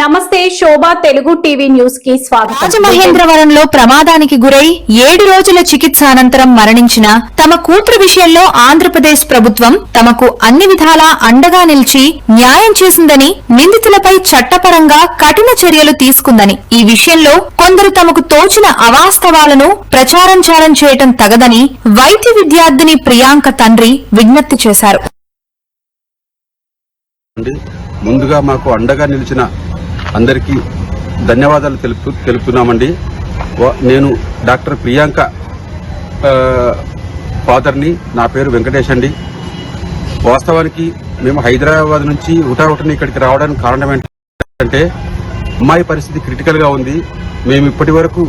నమస్తే శోభా Telugu TV news కి స్వాగతం. రాజమహేంద్రవరంలో ప్రమాదానికి గురై 7 రోజుల చికిత్స అనంతరం మరణించిన తమ కూతురు విషయంలో ఆంధ్రప్రదేశ్ ప్రభుత్వం తమకు అన్ని విధాలా అండగా నిలిచి న్యాయం చేసిందని, నిందితులపై చట్టపరంగా కఠిన చర్యలు తీసుకుందని, ఈ విషయంలో కొందరు తమకు తోచిన అవాస్తవాలను ప్రచారం చేయటం తగదని వైద్య విద్యార్థిని ప్రియాంక తండ్రి విజ్ఞప్తి చేశారు. ముందుగా మాకు అండగా నిలిచిన అందరికీ ధన్యవాదాలు తెలుపుతున్నామండి. నేను డాక్టర్ ప్రియాంక ఫాదర్ని. నా పేరు వెంకటేష్ అండి. వాస్తవానికి మేము హైదరాబాద్ నుంచి హుటాహుటిని ఇక్కడికి రావడానికి కారణం ఏంటంటే అమ్మాయి పరిస్థితి క్రిటికల్గా ఉంది. మేము ఇప్పటి వరకు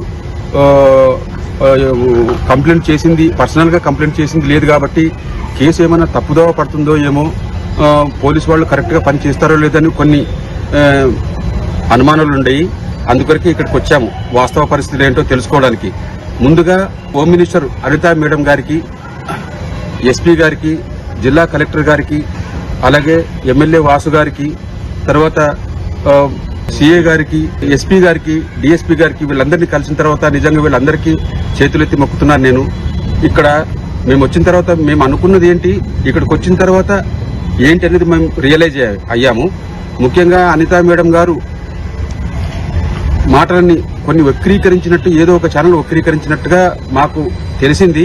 కంప్లైంట్ చేసింది, పర్సనల్గా కంప్లైంట్ చేసింది లేదు కాబట్టి కేసు ఏమైనా తప్పుదోవ పడుతుందో ఏమో, పోలీసు వాళ్ళు కరెక్ట్గా పని చేస్తారో లేదని కొన్ని అనుమానాలు ఉన్నాయి. అందుకొరకే ఇక్కడికి వచ్చాము వాస్తవ పరిస్థితులు ఏంటో తెలుసుకోవడానికి. ముందుగా హోమ్ మినిస్టర్ అనితా మేడం గారికి, ఎస్పీ గారికి, జిల్లా కలెక్టర్ గారికి, అలాగే ఎమ్మెల్యే వాసు గారికి, తర్వాత సిఏ గారికి, ఎస్పీ గారికి, డిఎస్పీ గారికి, వీళ్ళందరినీ కలిసిన తర్వాత నిజంగా వీళ్ళందరికీ చేతులెత్తి మొక్కుతున్నాను. నేను ఇక్కడ మేము వచ్చిన తర్వాత మేము అనుకున్నది ఏంటి, ఇక్కడికి వచ్చిన తర్వాత ఏంటి అనేది మేము రియలైజ్ అయ్యాము. ముఖ్యంగా అనితా మేడం గారు మాటలని కొన్ని వక్రీకరించినట్టు, ఏదో ఒక ఛానల్ వక్రీకరించినట్టుగా మాకు తెలిసింది.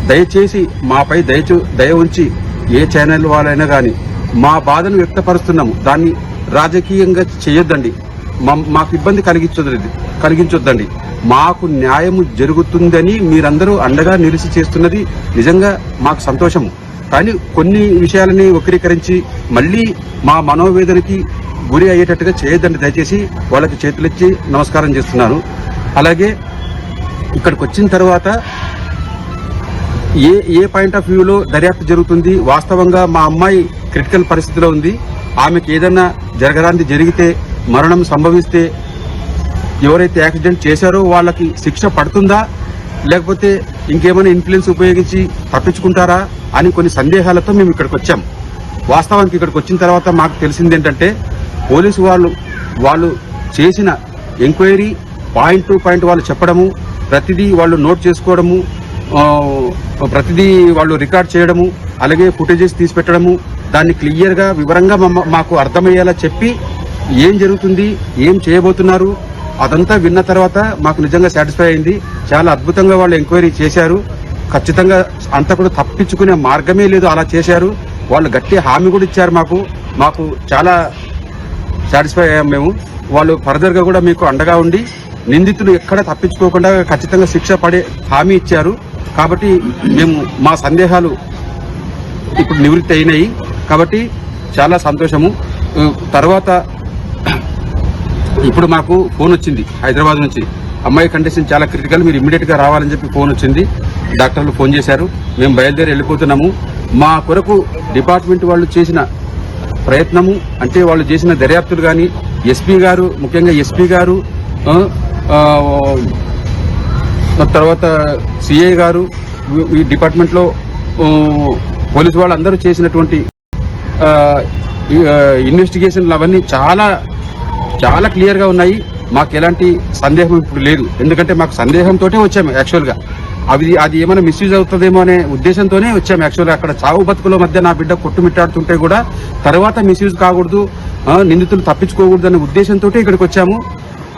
దయచేసి మాపై దయ ఉంచి ఏ ఛానల్ వాళ్ళైనా కానీ మా బాధను వ్యక్తపరుస్తున్నాము, దాన్ని రాజకీయంగా చేయొద్దండి, మాకు ఇబ్బంది కలిగించొద్దండి. మాకు న్యాయము జరుగుతుందని మీరందరూ అండగా నిలిచి చేస్తున్నది నిజంగా మాకు సంతోషము. కానీ కొన్ని విషయాలని వక్రీకరించి మళ్ళీ మా మనోవేదనకి గురి అయ్యేటట్టుగా చేయొద్దండి. దయచేసి వాళ్ళకి చేతులెచ్చి నమస్కారం చేస్తున్నాను. అలాగే ఇక్కడికి వచ్చిన తర్వాత ఏ పాయింట్ ఆఫ్ వ్యూలో దర్యాప్తు జరుగుతుంది, వాస్తవంగా మా అమ్మాయి క్రిటికల్ పరిస్థితిలో ఉంది, ఆమెకి ఏదన్నా జరగరాంది జరిగితే, మరణం సంభవిస్తే ఎవరైతే యాక్సిడెంట్ చేశారో వాళ్ళకి శిక్ష పడుతుందా, లేకపోతే ఇంకేమైనా ఇన్ఫ్లుయెన్స్ ఉపయోగించి తప్పించుకుంటారా అని కొన్ని సందేహాలతో మేము ఇక్కడికి వచ్చాం. వాస్తవానికి ఇక్కడికి వచ్చిన తర్వాత మాకు తెలిసింది ఏంటంటే, పోలీసు వాళ్ళు చేసిన ఎంక్వైరీ పాయింట్ టు పాయింట్ వాళ్ళు చెప్పడము, ప్రతిదీ వాళ్ళు నోట్ చేసుకోవడము, ప్రతిదీ వాళ్ళు రికార్డ్ చేయడము, అలాగే ఫుటేజెస్ తీసి పెట్టడము, దాన్ని క్లియర్గా వివరంగా మాకు అర్థమయ్యేలా చెప్పి ఏం జరుగుతుంది, ఏం చేయబోతున్నారు అదంతా విన్న తర్వాత మాకు నిజంగా సాటిస్ఫై అయింది. చాలా అద్భుతంగా వాళ్ళు ఎంక్వైరీ చేశారు. ఖచ్చితంగా అంతా కూడా తప్పించుకునే మార్గమే లేదు, అలా చేశారు. వాళ్ళు గట్టి హామీ కూడా ఇచ్చారు మాకు చాలా సాటిస్ఫై అయ్యాం మేము. వాళ్ళు ఫర్దర్గా కూడా మీకు అండగా ఉండి నిందితులు ఎక్కడ తప్పించుకోకుండా ఖచ్చితంగా శిక్ష పడే హామీ ఇచ్చారు. కాబట్టి మేము మా సందేహాలు ఇప్పుడు నివృత్తి అయినాయి కాబట్టి చాలా సంతోషము. తర్వాత ఇప్పుడు మాకు ఫోన్ వచ్చింది హైదరాబాద్ నుంచి, అమ్మాయి కండిషన్ చాలా క్రిటికల్, మీరు ఇమ్మీడియట్గా రావాలని చెప్పి ఫోన్ వచ్చింది. డాక్టర్లు ఫోన్ చేశారు, మేము బయలుదేరి వెళ్ళిపోతున్నాము. మా కొరకు డిపార్ట్మెంట్ వాళ్ళు చేసిన ప్రయత్నము, అంటే వాళ్ళు చేసిన దర్యాప్తులు కానీ, ఎస్పీ గారు, ముఖ్యంగా ఎస్పీ గారు, తర్వాత సిఐ గారు, ఈ డిపార్ట్మెంట్లో పోలీసు వాళ్ళందరూ చేసినటువంటి ఇన్వెస్టిగేషన్లు అవన్నీ చాలా చాలా క్లియర్గా ఉన్నాయి. మాకు ఎలాంటి సందేహం ఇప్పుడు లేదు. ఎందుకంటే మాకు సందేహంతోనే వచ్చాము యాక్చువల్గా. అది ఏమైనా మిస్యూజ్ అవుతుందేమో అనే ఉద్దేశంతోనే వచ్చాము యాక్చువల్గా. అక్కడ చావు బతుకుల మధ్య నా బిడ్డ కొట్టుమిట్టాడుతుంటే కూడా తర్వాత మిస్యూజ్ కాకూడదు, నిందితులు తప్పించుకోకూడదు అనే ఉద్దేశంతో ఇక్కడికి వచ్చాము.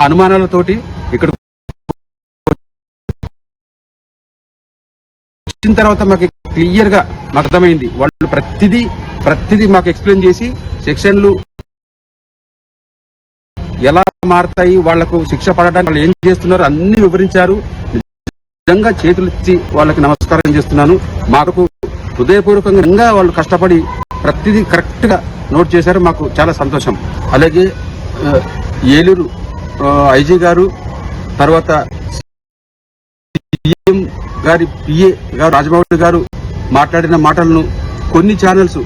అనుమానాలతోటి ఇక్కడ వచ్చిన తర్వాత మాకు క్లియర్గా మాకు అర్థమైంది. వాళ్ళు ప్రతిదీ మాకు ఎక్స్ప్లెయిన్ చేసి సెక్షన్లు ఎలా మారుతాయి, వాళ్లకు శిక్ష పడడానికి వాళ్ళు ఏం చేస్తున్నారు అన్ని వివరించారు. నిజంగా చేతులెత్తి వాళ్ళకి నమస్కారం చేస్తున్నాను. మాకు హృదయపూర్వకంగా వాళ్ళు కష్టపడి ప్రతిదీ కరెక్ట్ గా నోట్ చేశారు. మాకు చాలా సంతోషం. అలాగే ఏలూరు ఐజీ గారు, తర్వాత సీఎం గారి పిఏ గారు రాజమౌళి గారు మాట్లాడిన మాటలను కొన్ని ఛానల్స్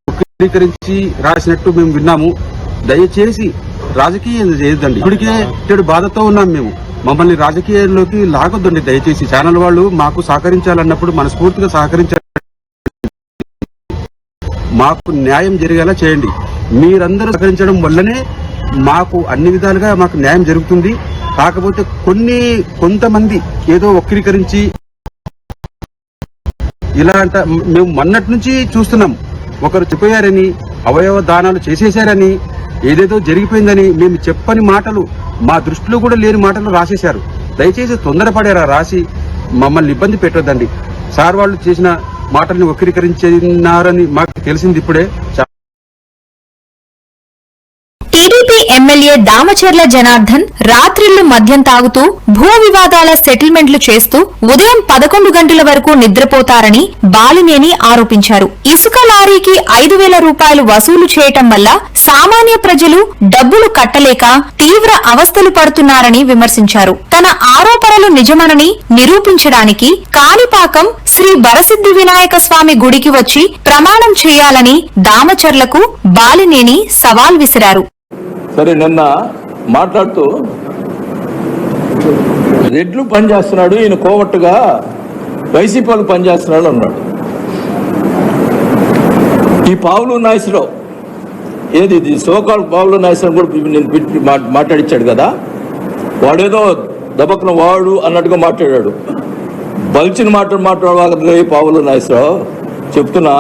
వక్రీకరించి రాసినట్టు మేము విన్నాము. దయచేసి రాజకీయం చేయొద్దండి. ఇప్పటికే చెడు బాధతో ఉన్నాం మేము, మమ్మల్ని రాజకీయాల్లోకి లాగొద్దండి దయచేసి. ఛానల్ వాళ్ళు మాకు సహకరించాలన్నప్పుడు మనస్ఫూర్తిగా సహకరించాలి, మాకు న్యాయం జరిగేలా చేయండి. మీరందరూ సహకరించడం వల్లనే మాకు అన్ని విధాలుగా మాకు న్యాయం జరుగుతుంది. కాకపోతే కొంతమంది ఏదో వక్రీకరించి ఇలా అంట. మేము మొన్నటి నుంచి చూస్తున్నాం, ఒకరు చెప్పారని, అవయవ దానాలు చేసేశారని, ఏదేదో జరిగిపోయిందని మేము చెప్పని మాటలు, మా దృష్టిలో కూడా లేని మాటలు రాసేశారు. దయచేసి తొందరపడారా రాసి మమ్మల్ని ఇబ్బంది పెట్టొద్దండి. సార్ వాళ్ళు చేసిన మాటల్ని వక్రీకరించినారని మాకు తెలిసింది ఇప్పుడే. టీడీపీ ఎమ్మెల్యే దామచర్ల జనార్దన్ రాత్రిళ్లు మద్యం తాగుతూ భూ వివాదాల సెటిల్మెంట్లు చేస్తూ ఉదయం 11 గంటల వరకు నిద్రపోతారని బాలినేని ఆరోపించారు. ఇసుక లారీకి 5,000 రూపాయలు వసూలు చేయటం వల్ల సామాన్య ప్రజలు డబ్బులు కట్టలేక తీవ్ర అవస్థలు పడుతున్నారని విమర్శించారు. తన ఆరోపణలు నిజమనని నిరూపించడానికి కాణిపాకం శ్రీ వరసిద్ధి వినాయక స్వామి గుడికి వచ్చి ప్రమాణం చేయాలని దామచర్లకు బాలినేని సవాల్ విసిరారు. సరే, నిన్న మాట్లాడుతూ రెడ్లు పనిచేస్తున్నాడు, ఈయన కోవట్టుగా వైసీపీ వాళ్ళు పనిచేస్తున్నాడు అన్నాడు. ఈ పావులు నాయసరావు ఇది సోకాల్ పావులు నాయసరావు కూడా నేను మాట్లాడిచ్చాడు కదా, వాడేదో దబక్కన వాడు అన్నట్టుగా మాట్లాడాడు. బలిచిన మాట్లాడవాక పావులు నాయసరావు చెప్తున్నా,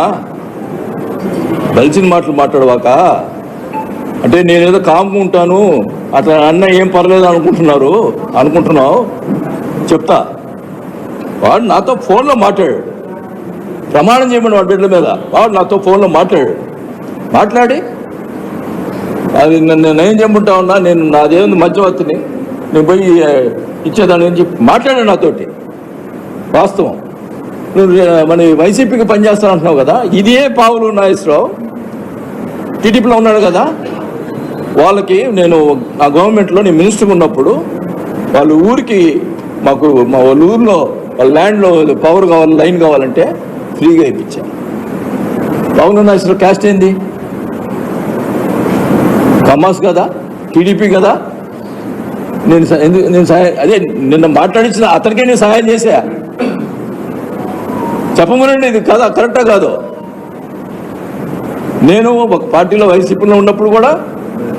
బలిచిన మాటలు మాట్లాడవాక అంటే నేనేదో కామ్గా ఉంటాను అట్లా అన్న ఏం పర్లేదు అనుకుంటున్నావు చెప్తా. వాడు నాతో ఫోన్లో మాట్లాడాడు, ప్రమాణం చేయమని వాడి బిడ్డల మీద వాడు నాతో ఫోన్లో మాట్లాడి అది నేనేం చెప్పుంటా ఉన్నా, నేను నాదేముంది మధ్యవర్తిని, నేను పోయి ఇచ్చేదాన్ని అని చెప్పి మాట్లాడాడు నాతోటి. వాస్తవం, నువ్వు మన వైసీపీకి పనిచేస్తాను అంటున్నావు కదా, ఇదే పావులు నాగేశ్వరరావు టీడీపీలో ఉన్నాడు కదా, వాళ్ళకి నేను నా గవర్నమెంట్లో నేను మినిస్టర్గా ఉన్నప్పుడు వాళ్ళ ఊరికి మా వాళ్ళ ఊరిలో వాళ్ళ ల్యాండ్లో పవర్ కావాలి, లైన్ కావాలంటే ఫ్రీగా ఇప్పించాను. పావులు నాగేశ్వరరావు క్యాస్ట్ ఏంది? కమాస్ కదా, టీడీపీ కదా. నేను అదే నిన్న మాట్లాడించిన అతనికే నేను సహాయం చేశా. చెప్పమనండి, ఇది కదా కరెక్టా కాదు. నేను ఒక పార్టీలో వైసీపీలో ఉన్నప్పుడు కూడా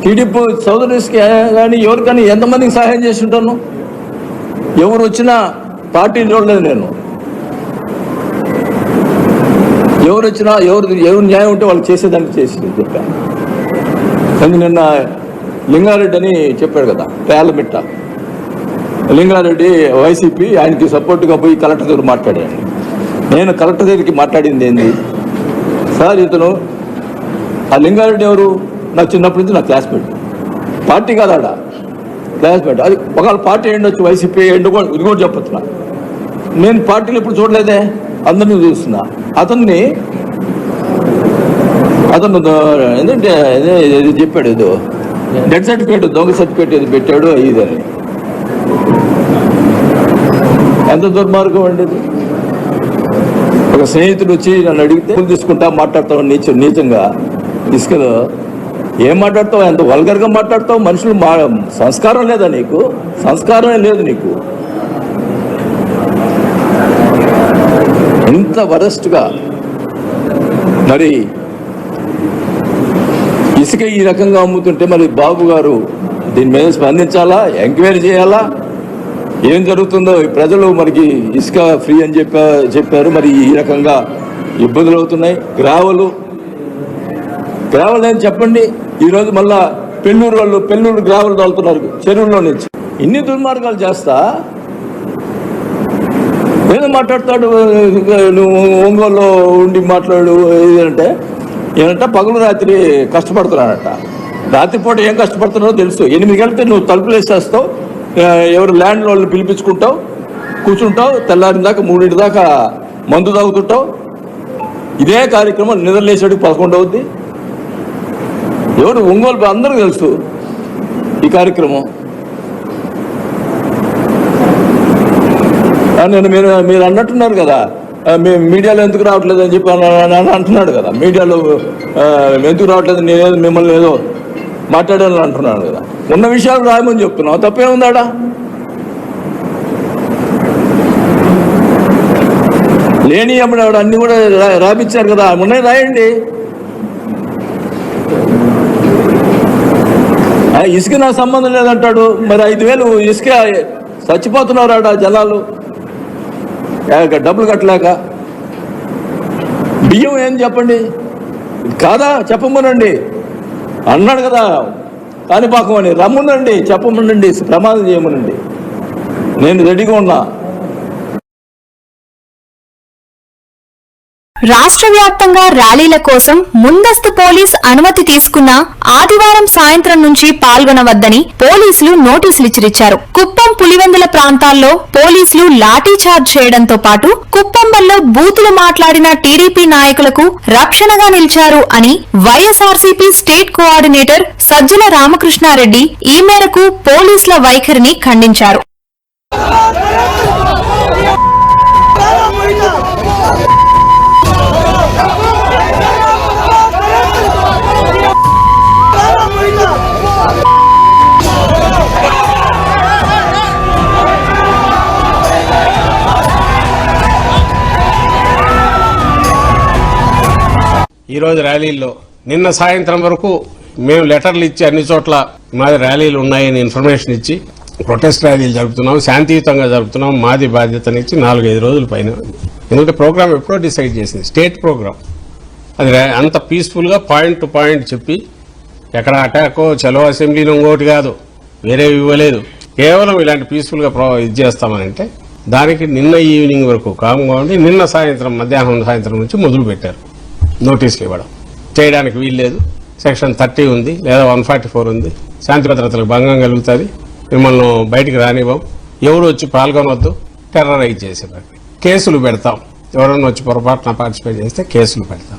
టీడీపీ సోదరుడికి కానీ ఎవరికైనా ఎంతమందికి సహాయం చేసి ఉంటాను. ఎవరు వచ్చినా పార్టీ చూడలేదు నేను. ఎవరు వచ్చినా ఎవరు న్యాయం ఉంటే వాళ్ళు చేసేదానికి చేసి చెప్పాను. కానీ నిన్న లింగారెడ్డి అని చెప్పాడు కదా, పేలమిట్ట లింగారెడ్డి వైసీపీ, ఆయనకి సపోర్ట్గా పోయి కలెక్టర్ దగ్గర మాట్లాడాను. నేను కలెక్టర్ దగ్గరికి మాట్లాడింది ఏంది సార్, ఇతను ఆ లింగారెడ్డి ఎవరు, నాకు చిన్నప్పటి నుంచి నా క్లాస్మేట్, పార్టీ కాదు ఆడ క్లాస్మేట్. అది ఒకవేళ పార్టీ ఏండొచ్చు, వైసీపీ ఏంటో కూడా ఇది కూడా చెప్పొచ్చు. నేను పార్టీలు ఎప్పుడు చూడలేదే, అందరినీ చూస్తున్నా. అతను ఏంటంటే చెప్పాడు, ఏదో డెత్ సర్టిఫికేట్ దొంగ సర్టిఫికేట్ ఏది పెట్టాడు ఇదని. ఎంత దుర్మార్గం అండి ఇది. ఒక స్నేహితుడు వచ్చి నన్ను అడిగితే తీసుకుంటా మాట్లాడతావు నీచంగా, ఇసుకలో ఏం మాట్లాడతావు, ఎంత వల్గర్గా మాట్లాడతావు. మనుషులు సంస్కారం లేదా నీకు? సంస్కారమే లేదు నీకు. ఇంత వరస్ట్గా మరి ఇసుక ఈ రకంగా అమ్ముతుంటే మరి బాబు గారు దీని మీద స్పందించాలా, ఎంక్వైరీ చేయాలా, ఏం జరుగుతుందో. ప్రజలు మనకి ఇసుక ఫ్రీ అని చెప్పారు, మరి ఈ రకంగా ఇబ్బందులు అవుతున్నాయి. గ్రావెల్ అని చెప్పండి. ఈరోజు మళ్ళా పెళ్ళూరు గ్రావెల్ తోలుతున్నారు చెరువుల్లో నుంచి. ఇన్ని దుర్మార్గాలు చేస్తా ఏదో మాట్లాడతాడు. నువ్వు ఒంగోలులో ఉండి మాట్లాడు ఏదంటే పగలు రాత్రి కష్టపడుతున్నాడట. రాత్రిపూట ఏం కష్టపడుతున్నారో తెలుసు. 8 గంటలకి నువ్వు తలుపులు వేసేస్తావు, ఎవరు ల్యాండ్ వాళ్ళు పిలిపించుకుంటావు, కూర్చుంటావు, తెల్లారిన దాకా 3 దాకా మందు తాగుతుంటావు. ఇదే కార్యక్రమం నిద్రలేసాడికి 11 అవుద్ది. ఎవరు ఒంగోలు అందరికీ తెలుసు ఈ కార్యక్రమం. నేను మీరు అన్నట్టున్నారు కదా, మేము మీడియాలో ఎందుకు రావట్లేదు అని చెప్పి అంటున్నాడు కదా, మీడియాలో ఎందుకు రావట్లేదు, నేనేదో మిమ్మల్ని ఏదో మాట్లాడాలని అంటున్నాను కదా. ఉన్న విషయాలు రాయమని చెప్తున్నావు, తప్పేముందాడా? లేని అప్పుడు అన్ని కూడా రాపిచ్చారు కదా, ఉన్నాయి రాయండి. ఇసుక నాకు సంబంధం లేదంటాడు. మరి 5,000 ఇసుక చచ్చిపోతున్నారు ఆడ జనాలు డబ్బులు కట్టలేక. బియ్యం ఏం చెప్పండి, కాదా చెప్పమనండి అన్నాడు కదా కాణిపాకం అని. రమ్మనండి, చెప్పమనండి, ప్రమాదం చేయమనండి, నేను రెడీగా ఉన్నా. రాష్ట్ర వ్యాప్తంగా ర్యాలీల కోసం ముందస్తు పోలీస్ అనుమతి తీసుకున్న ఆదివారం సాయంత్రం నుంచి పాల్గొనవద్దని పోలీసులు నోటీసులు ఇచ్చిరిచ్చారు. కుప్పం పులివెందుల ప్రాంతాల్లో పోలీసులు లాఠీచార్జ్ చేయడంతో పాటు కుప్పంలో బూతులు మాట్లాడిన టీడీపీ నాయకులకు రక్షణగా నిలిచారు అని వైఎస్ఆర్సీపీ స్టేట్ కోఆర్డినేటర్ సజ్జల రామకృష్ణారెడ్డి ఈ మేరకు పోలీసుల వైఖరిని ఖండించారు. ఈరోజు ర్యాలీల్లో నిన్న సాయంత్రం వరకు మేము లెటర్లు ఇచ్చి అన్ని చోట్ల మాది ర్యాలీలు ఉన్నాయని ఇన్ఫర్మేషన్ ఇచ్చి ప్రొటెస్ట్ ర్యాలీలు జరుపుతున్నాం, శాంతియుతంగా జరుపుతున్నాం. మాది బాధ్యతనిచ్చి 4-5 రోజుల పైన. ఎందుకంటే ప్రోగ్రామ్ ఎప్పుడో డిసైడ్ చేసింది, స్టేట్ ప్రోగ్రామ్. అది అంత పీస్ఫుల్గా పాయింట్ టు పాయింట్ చెప్పి ఎక్కడ అటాకో చలో అసెంబ్లీలో ఇంకోటి కాదు, వేరే ఇవ్వలేదు. కేవలం ఇలాంటి పీస్ఫుల్గా ఇది చేస్తామని అంటే దానికి నిన్న ఈవినింగ్ వరకు కామ్గా ఉండి నిన్న సాయంత్రం మధ్యాహ్నం సాయంత్రం నుంచి మొదలు పెట్టారు నోటీసులు ఇవ్వడం. చేయడానికి వీల్లేదు, సెక్షన్ 30 ఉంది లేదా 144 ఉంది, శాంతి భద్రతలకు భంగం కలుగుతుంది, మిమ్మల్ని బయటికి రానివ్వం, ఎవరు వచ్చి పాల్గొనవద్దు, టెర్రరైజ్ చేసేవారు, కేసులు పెడతాం, ఎవరన్నా వచ్చి పొరపాటున పార్టిసిపేట్ చేస్తే కేసులు పెడతాం.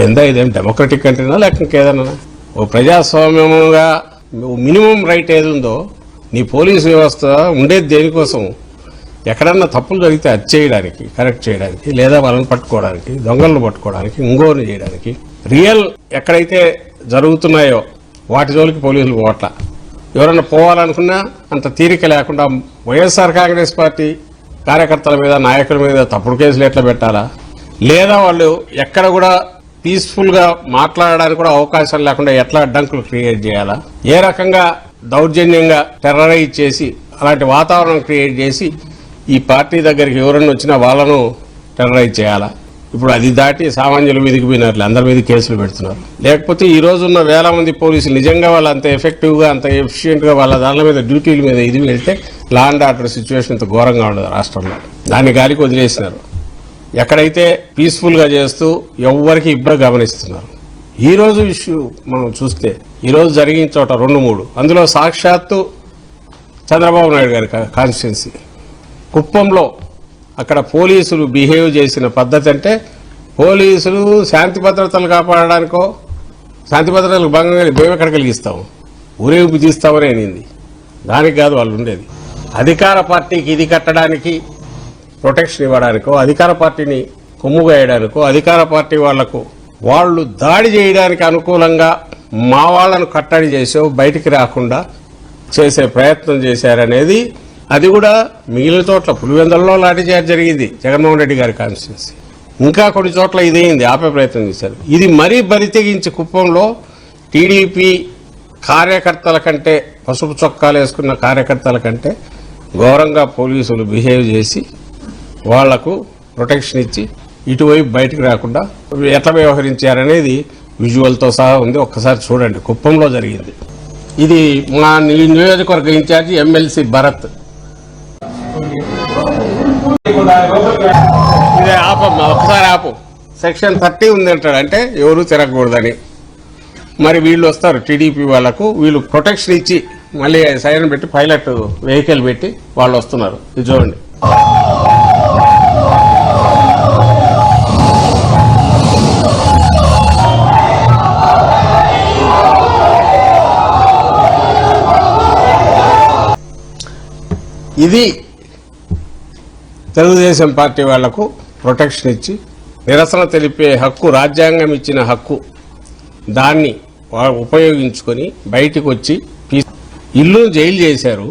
ఏందా ఇదేం డెమోక్రటిక్ కంట్రీనా లేక ఏదన్నా? ఓ ప్రజాస్వామ్యంగా మినిమం రైట్ ఏది ఉందో నీ పోలీసు వ్యవస్థ ఉండేది దేనికోసం? ఎక్కడన్నా తప్పులు జరిగితే అది చేయడానికి, కరెక్ట్ చేయడానికి, లేదా వాళ్ళని పట్టుకోవడానికి, దొంగలను పట్టుకోవడానికి, ఇంగోని చేయడానికి. రియల్ ఎక్కడైతే జరుగుతున్నాయో వాటి జోలికి పోలీసులు పోవట్ల. ఎవరన్నా పోవాలనుకున్నా అంత తీరిక లేకుండా వైఎస్ఆర్ కాంగ్రెస్ పార్టీ కార్యకర్తల మీద, నాయకుల మీద తప్పుడు కేసులు ఎట్లా పెట్టాలా, లేదా వాళ్ళు ఎక్కడ కూడా పీస్ఫుల్ గా మాట్లాడడానికి కూడా అవకాశం లేకుండా ఎట్లా అడ్డంకులు క్రియేట్ చేయాలా, ఏ రకంగా దౌర్జన్యంగా టెర్రరైజ్ చేసి అలాంటి వాతావరణం క్రియేట్ చేసి ఈ పార్టీ దగ్గరికి ఎవరన్నా వచ్చినా వాళ్ళను టెర్రరైజ్ చేయాలా. ఇప్పుడు అది దాటి సామాన్యుల మీదకి పోయినట్లు అందరి మీద కేసులు పెడుతున్నారు. లేకపోతే ఈ రోజు ఉన్న 1000 మంది పోలీసులు నిజంగా వాళ్ళు అంత ఎఫెక్టివ్ గా, అంత ఎఫిషియెంట్ గా వాళ్ళ దాని మీద డ్యూటీల మీద ఇది వెళ్తే లా అండ్ ఆర్డర్ సిచ్యువేషన్ ఇంత ఘోరంగా ఉండదు రాష్ట్రంలో. దాన్ని గాలికి వదిలేసినారు. ఎక్కడైతే పీస్ఫుల్ గా చేస్తూ ఎవరికి ఇబ్బంది గమనిస్తున్నారు. ఈ రోజు ఇష్యూ మనం చూస్తే ఈ రోజు జరిగిన చోట 2-3, అందులో సాక్షాత్తు చంద్రబాబు నాయుడు గారి కాన్స్టిట్యున్సీ కుప్పంలో అక్కడ పోలీసులు బిహేవ్ చేసిన పద్ధతి అంటే, పోలీసులు శాంతి భద్రతలు కాపాడడానికో, శాంతి భద్రతలకు భంగం మేము ఎక్కడ కలిగిస్తాము, ఊరేగింపు తీస్తామని అనింది. దానికి కాదు వాళ్ళు ఉండేది. అధికార పార్టీకి ఇది కట్టడానికి, ప్రొటెక్షన్ ఇవ్వడానికో, అధికార పార్టీని కొమ్ముగాయడానికో, అధికార పార్టీ వాళ్లకు వాళ్ళు దాడి చేయడానికి అనుకూలంగా మా వాళ్లను కట్టడి చేసో బయటికి రాకుండా చేసే ప్రయత్నం చేశారనేది. అది కూడా మిగిలిన చోట్ల పులివెందులలో లాఠీచార్జ్ జరిగింది జగన్మోహన్ రెడ్డి గారి కాన్స్టిట్యున్సీ. ఇంకా కొన్ని చోట్ల ఇదేంది ఆపే ప్రయత్నం చేశారు. ఇది మరీ బరితెగించి కుప్పంలో టీడీపీ కార్యకర్తల కంటే, పసుపు చొక్కాలు వేసుకున్న కార్యకర్తల కంటే ఘోరంగా పోలీసులు బిహేవ్ చేసి వాళ్లకు ప్రొటెక్షన్ ఇచ్చి ఇటువైపు బయటకు రాకుండా ఎట్లా వ్యవహరించారనేది విజువల్తో సహా ఉంది. ఒక్కసారి చూడండి, కుప్పంలో జరిగింది. ఇది మా నియోజకవర్గ ఇన్ఛార్జి ఎమ్మెల్సీ భరత్. ఇదే ఆపమ్మా, ఒకసారి ఆపు, సెక్షన్ 30 ఉంది అంటాడు. అంటే ఎవరు తిరగకూడదని. మరి వీళ్ళు వస్తారు టీడీపీ వాళ్లకు, వీళ్ళు ప్రొటెక్షన్ ఇచ్చి మళ్ళీ సైరన్ పెట్టి పైలట్ వెహికల్ పెట్టి వాళ్ళు వస్తున్నారు. ఇది చూడండి. ఇది తెలుగుదేశం పార్టీ వాళ్లకు ప్రొటెక్షన్ ఇచ్చి నిరసన తెలిపే హక్కు, రాజ్యాంగం ఇచ్చిన హక్కు, దాన్ని ఉపయోగించుకొని బయటకు వచ్చి ఇల్లు జైలు చేశారు.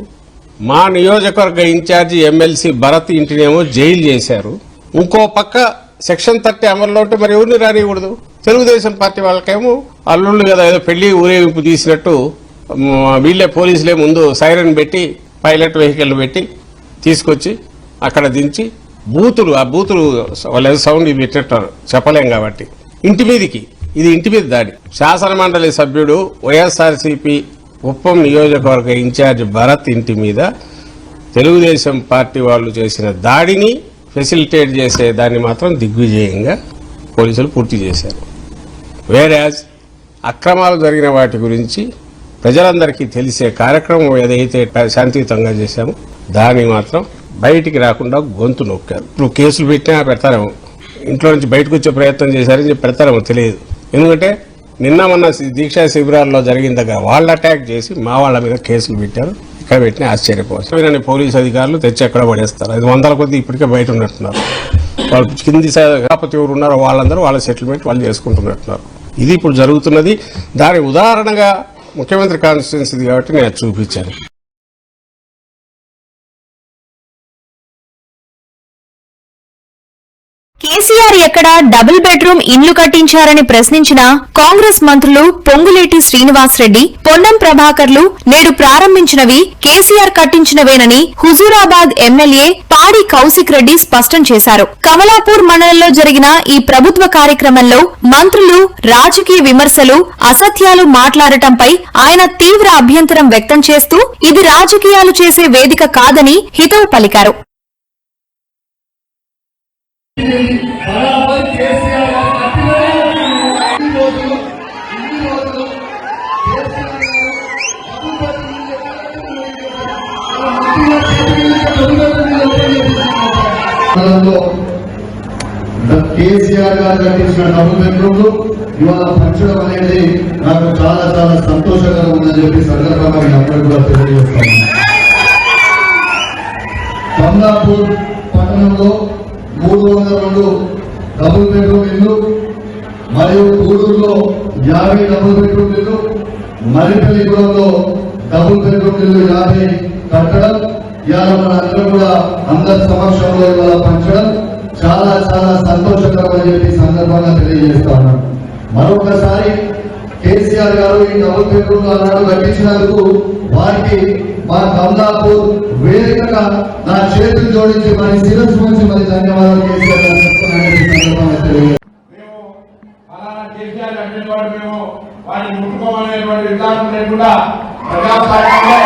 మా నియోజకవర్గ ఇన్ఛార్జి ఎమ్మెల్సీ భరత్ ఇంటినేమో జైలు చేశారు. ఇంకో పక్క సెక్షన్ 30 అమల్లో ఉంటే మరి ఎవరిని రానియకూడదు. తెలుగుదేశం పార్టీ వాళ్ళకేమో అల్లుళ్ళు కదా, ఏదో పెళ్లి ఊరేగింపు తీసినట్టు వీళ్ళే పోలీసులే ముందు సైరన్ పెట్టి పైలట్ వెహికల్ పెట్టి తీసుకొచ్చి అక్కడ దించి ఆ బూతులు వాళ్ళు సౌండ్ ఇవి పెట్టారు చెప్పలేం కాబట్టి ఇంటి మీద దాడి. శాసన మండలి సభ్యుడు వైఎస్ఆర్సీపీ కుప్పం నియోజకవర్గ ఇన్ఛార్జ్ భరత్ ఇంటి మీద తెలుగుదేశం పార్టీ వాళ్ళు చేసిన దాడిని ఫెసిలిటేట్ చేసే దాన్ని మాత్రం దిగ్విజయంగా పోలీసులు పూర్తి చేశారు. వేరాజ్ అక్రమాలు జరిగిన వాటి గురించి ప్రజలందరికీ తెలిసే కార్యక్రమం ఏదైతే శాంతియుతంగా చేశామో దాన్ని మాత్రం బయటికి రాకుండా గొంతు నొక్కారు. ఇప్పుడు కేసులు పెట్టినా పెడతారేమో, ఇంట్లో నుంచి బయటకు వచ్చే ప్రయత్నం చేశారని చెప్పి పెడతారేమో తెలియదు. ఎందుకంటే నిన్న మొన్న దీక్షా శిబిరాల్లో జరిగిన దగ్గర వాళ్ళు అటాక్ చేసి మా వాళ్ళ మీద కేసులు పెట్టారు. ఇక్కడ పెట్టినా ఆశ్చర్యపోవచ్చు. పోలీసు అధికారులు తెచ్చి ఎక్కడ పడేస్తారు. 500 కొద్ది ఇప్పటికే బయట ఉన్నట్టున్నారు. వాళ్ళు కింది కాకపోతే ఎవరు ఉన్నారో వాళ్ళందరూ వాళ్ళ సెటిల్మెంట్ వాళ్ళు చేసుకుంటున్నట్టున్నారు. ఇది ఇప్పుడు జరుగుతున్నది. దాని ఉదాహరణగా ముఖ్యమంత్రి కాన్స్టిట్యున్సీ కాబట్టి నేను చూపించాను. కేసీఆర్ ఎక్కడ డబుల్ బెడ్రూమ్ ఇండ్లు కట్టించారని ప్రశ్నించిన కాంగ్రెస్ మంత్రులు పొంగులేటి శ్రీనివాసరెడ్డి, పొన్నం ప్రభాకర్లు నేడు ప్రారంభించినవి కేసీఆర్ కట్టించినవేనని హుజూరాబాద్ ఎమ్మెల్యే పాడి కౌశిక్ రెడ్డి స్పష్టం చేశారు. కమలాపూర్ మండలంలో జరిగిన ఈ ప్రభుత్వ కార్యక్రమంలో మంత్రులు రాజకీయ విమర్శలు, అసత్యాలు మాట్లాడటంపై ఆయన తీవ్ర అభ్యంతరం వ్యక్తం చేస్తూ ఇది రాజకీయాలు చేసే వేదిక కాదని హితవు పలికారు. బరాబర్ కేసీఆర్ గారు కట్టించిన డబుల్ బెడ్రూమ్లు ఇవాళ పంచడం అనేది నాకు చాలా చాలా సంతోషకరంగా ఉందని చెప్పి సందర్భంగా నేను అందరూ కూడా తెలియజేస్తాను. కమలాపూర్ పట్టణంలో 302 డబుల్ బెడ్రూమ్ ఇల్లు మరియు గూడూరులో 50 డబుల్ బెడ్రూమ్ ఇల్లు, మరిపల్లిగూడెంలో డబుల్ బెడ్రూమ్ ఇల్లు 50 కట్టడం ఇవాళ మన అందరూ కూడా అందరి సమక్షంలో ఇవాళ పంచడం చాలా చాలా సంతోషకరం అని చెప్పి సందర్భంగా తెలియజేస్తా ఉన్నాను. మరొకసారి కేసీఆర్ గారు ఈ డబుల్ బెడ్రూమ్ అన్నాడు కట్టించినందుకు వారికి మా కమలాపూర్ వేదికగా నా చేతులు జోడించి మరి శిరస్సు నుంచి మరి ధన్యవాదాలు కేసీఆర్ గారు చెప్తున్నానని తెలియజేస్తాను. వారిని ముట్టుకోమనేటువంటి విధానం లేకుండా ప్రజాస్వామ్యంలో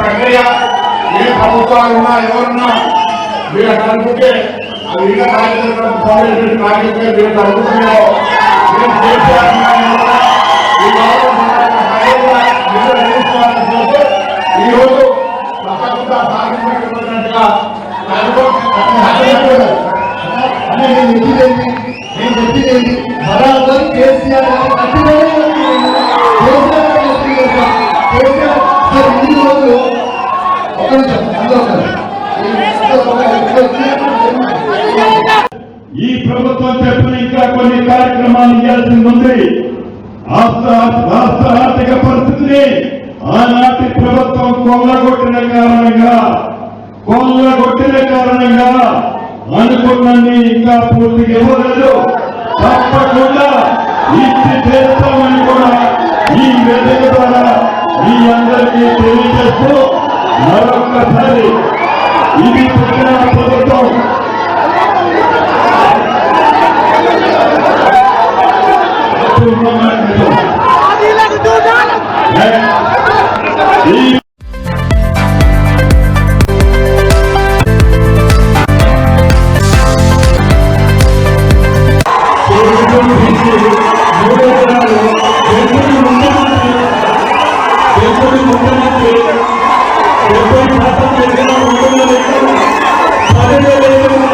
ప్రక్రియ ఏ ప్రభుత్వాలు ఉన్నా ఎవరున్నా మీరు అట్లా అనుకుంటే అది ఇంకా నాయకులు మీరు అనుకుంటున్నారో ఈ రోజు తప్పకుండా సాధించినట్టుగా నేను చెప్పిదేంటి బరాబర్ కేసీఆర్ ఈ ప్రభుత్వం చెప్పిన ఇంకా కొన్ని కార్యక్రమాలు ఇవ్వాల్సింది ఉంది. రాష్ట్ర ఆర్థిక పరిస్థితిని ఆనాటి ప్రభుత్వం కొల్లగొట్టిన కారణంగా అనుకున్నది ఇంకా పూర్తిగా ఇవ్వలేదు. తప్పకుండా ఇచ్చి చేస్తామని కూడా ఈ వేదిక ద్వారా మీ అందరికీ తెలియజేస్తూ మరొక్కసారి ఇది పుట్టిన ప్రభుత్వం ముఖ్యమంత్రి 70%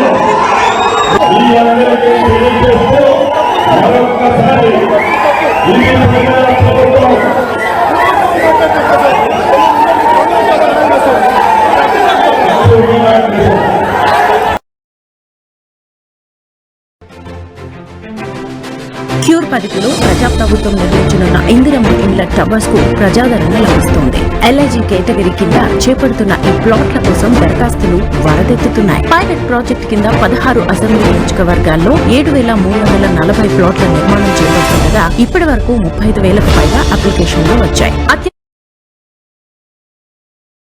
అక్టోబర్ 10 ప్రజాప్రభుత్వం నిర్మించనున్న ఇందిరమ్మ ఇండ్ల టవర్స్ కు ప్రజాదరణ లభిస్తోంది. LIG కేటగిరీ కింద చేపడుతున్న ఈ ప్లాట్ల కోసం దరఖాస్తులు వరదెత్తుతున్నాయి. పైలట్ ప్రాజెక్ట్ కింద 16 అసెంబ్లీ నియోజకవర్గాల్లో 7,340 ప్లాట్ల నిర్మాణం చేపడుతుండగా ఇప్పటి వరకు 35,000కు పైగా అప్లికేషన్లు వచ్చాయి.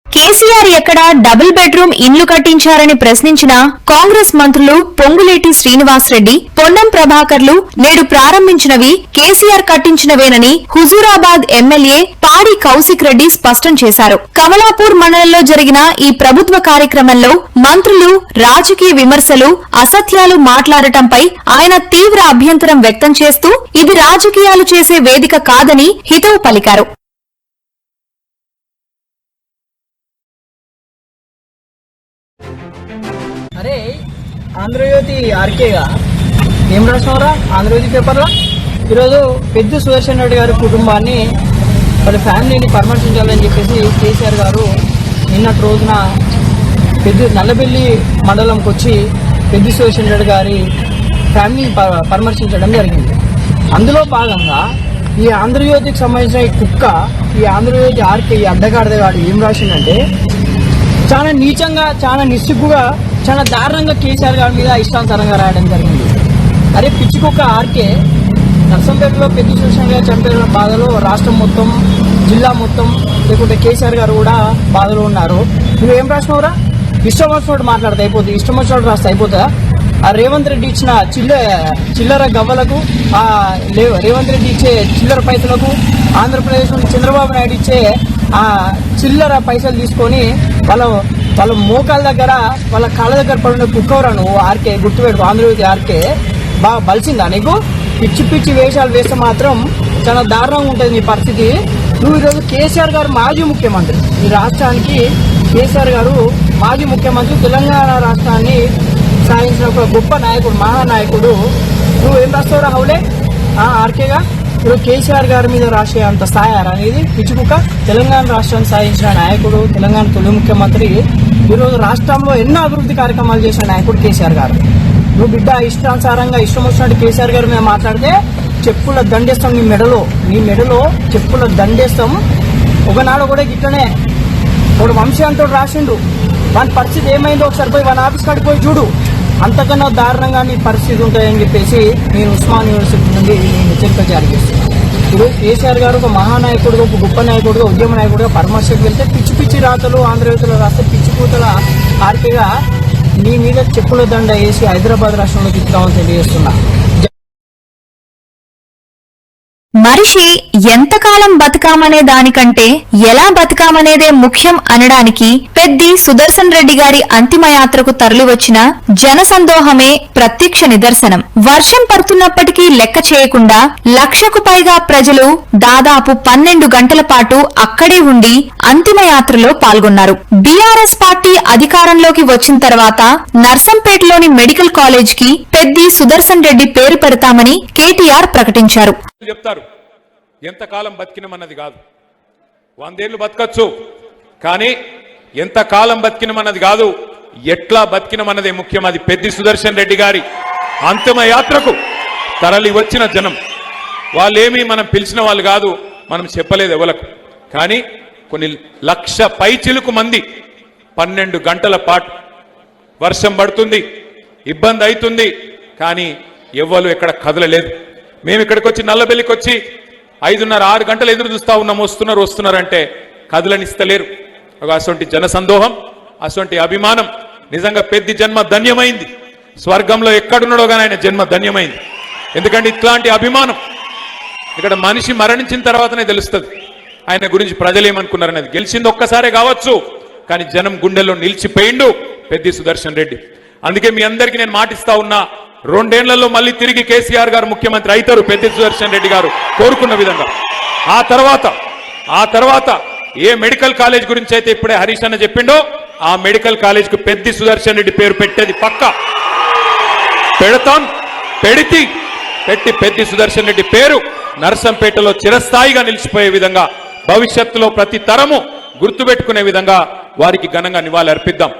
కేసీఆర్ ఎక్కడ డబుల్ బెడ్రూమ్ ఇండ్లు కట్టించారని ప్రశ్నించిన కాంగ్రెస్ మంత్రులు పొంగులేటి శ్రీనివాసరెడ్డి, పొన్నం ప్రభాకర్లు నేడు ప్రారంభించినవి కేసీఆర్ కట్టించినవేనని హుజూరాబాద్ ఎమ్మెల్యే పాడి కౌశిక్ రెడ్డి స్పష్టం చేశారు. కమలాపూర్ మండలంలో జరిగిన ఈ ప్రభుత్వ కార్యక్రమంలో మంత్రులు రాజకీయ విమర్శలు, అసత్యాలు మాట్లాడటంపై ఆయన తీవ్ర అభ్యంతరం వ్యక్తం చేస్తూ ఇది రాజకీయాలు చేసే వేదిక కాదని హితవు పలికారు. అరే ఆంధ్రజ్యోతి ఆర్కేగా ఏం రాసినవరా ఆంధ్రజ్యోతి పేపర్లో? ఈరోజు పెద్ద సుదర్శన్ రెడ్డి గారి కుటుంబాన్ని వాళ్ళ ఫ్యామిలీని పరామర్శించాలని చెప్పేసి కేసీఆర్ గారు నిన్నటి రోజున నల్లబెల్లి మండలంకి వచ్చి పెద్ద సుదర్శన్ రెడ్డి గారి ఫ్యామిలీని పరామర్శించడం జరిగింది. అందులో భాగంగా ఈ ఆంధ్రజ్యోతికి సంబంధించిన ఈ కుక్క, ఈ ఆంధ్రజ్యోతి ఆర్కే ఈ అడ్డగాడిదగాడు ఏం రాసిందంటే చాలా నీచంగా, చాలా నిస్సిగ్గుగా, చాలా దారుణంగా కేసీఆర్ గారి మీద ఇష్టానుసారంగా రాయడం జరిగింది. అరే పిచ్చికొక్క ఆర్కే నర్సంపేటలో పెద్ద సుదర్శన్ గారు చంపిన బాధలో రాష్ట్రం మొత్తం, జిల్లా మొత్తం, లేకుంటే కేసీఆర్ గారు కూడా బాధలో ఉన్నారు. నువ్వేం రాసినవురా? ఇష్టం వచ్చినట్టు మాట్లాడితే అయిపోతుంది, ఇష్టం వచ్చినట్టు రాస్తే అయిపోతుందా? ఆ రేవంత్ రెడ్డి ఇచ్చిన చిల్లర గవ్వలకు, రేవంత్ రెడ్డి ఇచ్చే చిల్లర పైసలకు, ఆంధ్రప్రదేశ్ నుండి చంద్రబాబు నాయుడు ఇచ్చే ఆ చిల్లర పైసలు తీసుకొని వాళ్ళ మోకాల దగ్గర, వాళ్ళ కాళ్ళ దగ్గర పడిన కుక్కవరా నువ్వు ఆర్కే, గుర్తుపెట్టుకో. ఆంధ్రజ్యోతి ఆర్కే బాగా బలిసిందా నీకు? పిచ్చి పిచ్చి వేషాలు వేస్తే మాత్రం చాలా దారుణంగా ఉంటుంది నీ పరిస్థితి. నువ్వు ఈరోజు కేసీఆర్ గారు మాజీ ముఖ్యమంత్రి, ఈ రాష్ట్రానికి కేసీఆర్ గారు మాజీ ముఖ్యమంత్రి, తెలంగాణ రాష్ట్రాన్ని సాధించిన ఒక గొప్ప నాయకుడు, మహానాయకుడు. నువ్వేం రాస్తావురా హౌలే ఆర్కేగా? ఇప్పుడు కేసీఆర్ గారి మీద రాసే అంత స్థాయి అనేది పిచ్చుకుక్క. తెలంగాణ రాష్ట్రాన్ని సాధించిన నాయకుడు, తెలంగాణ తొలి ముఖ్యమంత్రి, ఈరోజు రాష్ట్రంలో ఎన్నో అభివృద్ధి కార్యక్రమాలు చేసిన నాయకుడు కేసీఆర్ గారు. నువ్వు బిడ్డ ఇష్టానుసారంగా ఇష్టం వచ్చినట్టు కేసీఆర్ గారి మీద మాట్లాడితే చెప్పుల దండేస్తాం నీ మెడలో చెప్పుల దండేస్తాం. ఒకనాడు కూడా గిట్లనే ఒక వంశీ అంటూ రాసిండు, వాని పరిస్థితి ఏమైందో ఒకసారి పోయి వాళ్ళ ఆఫీస్ కాడికి పోయి చూడు. అంతకన్నా దారుణంగా నీ పరిస్థితి ఉంటాయని చెప్పేసి నేను ఉస్మాన్ యూనివర్సిటీ నుండి నేను హెచ్చరిక జారీ చేస్తున్నాను. ఇప్పుడు కేసీఆర్ గారు ఒక మహానాయకుడుగా, ఒక గొప్ప నాయకుడుగా, ఉద్యమ నాయకుడుగా పరామర్శకు వెళ్తే పిచ్చి పిచ్చి రాతలు ఆంధ్రజ్యోతిలో రాస్తే పిచ్చి కూతల ఆర్కేగా నీ మీద చెప్పుల దండ వేసి హైదరాబాద్ రాష్ట్రంలో తిప్పుతామని తెలియజేస్తున్నా. మనిషి ఎంతకాలం బతకామనే దానికంటే ఎలా బతకామనేదే ముఖ్యం అనడానికి పెద్ది సుదర్శన్ రెడ్డి గారి అంతిమయాత్రకు తరలివచ్చిన జనసందోహమే ప్రత్యక్ష నిదర్శనం. వర్షం పడుతున్నప్పటికీ లెక్క చేయకుండా 1,00,000కు పైగా ప్రజలు దాదాపు 12 గంటల పాటు అక్కడే ఉండి అంతిమయాత్రలో పాల్గొన్నారు. బీఆర్ఎస్ పార్టీ అధికారంలోకి వచ్చిన తర్వాత నర్సంపేటలోని మెడికల్ కాలేజ్ కి పెద్ది సుదర్శన్ రెడ్డి పేరు పెడతామని కేటీఆర్ ప్రకటించారు. చెప్తారు ఎంతకాలం బతికినమన్నది కాదు, 100 ఏళ్ళు బతకచ్చు, కానీ ఎంతకాలం బతికినమన్నది కాదు, ఎట్లా బతికినమన్నదే ముఖ్యం. అది పెద్ది సుదర్శన్ రెడ్డి గారి అంతిమ యాత్రకు తరలి వచ్చిన జనం. వాళ్ళేమీ మనం పిలిచిన వాళ్ళు కాదు, మనం చెప్పలేదు ఎవలకు. కానీ కొన్ని 1,00,000 పైచిలుకు మంది 12 గంటల పాటు వర్షం పడుతుంది, ఇబ్బంది అవుతుంది, కానీ ఎవ్వరు ఎక్కడ కదలలేదు. మేము ఇక్కడికి వచ్చి నల్లబెల్లికి వచ్చి 5:30-6 గంటలు ఎదురు చూస్తా ఉన్నాం, వస్తున్నారంటే కదలనిస్తలేరు. అటువంటి జనసందోహం, అటువంటి అభిమానం నిజంగా పెద్ద జన్మ ధన్యమైంది. స్వర్గంలో ఎక్కడున్నాడో కానీ ఆయన జన్మ ధన్యమైంది. ఎందుకంటే ఇట్లాంటి అభిమానం ఇక్కడ మనిషి మరణించిన తర్వాతనే తెలుస్తుంది ఆయన గురించి ప్రజలు ఏమనుకున్నారనేది. గెలిచింది ఒక్కసారే కావచ్చు, కానీ జనం గుండెల్లో నిలిచిపోయిండు పెద్ది సుదర్శన్ రెడ్డి. అందుకే మీ అందరికీ నేను మాటిస్తా ఉన్నా, 2 ఏళ్లలో మళ్ళీ తిరిగి కేసీఆర్ గారు ముఖ్యమంత్రి అవుతారు పెద్ది సుదర్శన్ రెడ్డి గారు కోరుకున్న విధంగా. ఆ తర్వాత ఏ మెడికల్ కాలేజ్ గురించి అయితే ఇప్పుడే హరీష్ అన్న చెప్పిండో ఆ మెడికల్ కాలేజ్ కు పెద్ది సుదర్శన్ రెడ్డి పేరు పెట్టేది పక్కా పెడతాం. పెట్టి పెద్ది సుదర్శన్ రెడ్డి పేరు నర్సంపేటలో చిరస్థాయిగా నిలిచిపోయే విధంగా, భవిష్యత్తులో ప్రతి తరము గుర్తుపెట్టుకునే విధంగా వారికి ఘనంగా నివాళి అర్పిద్దాం.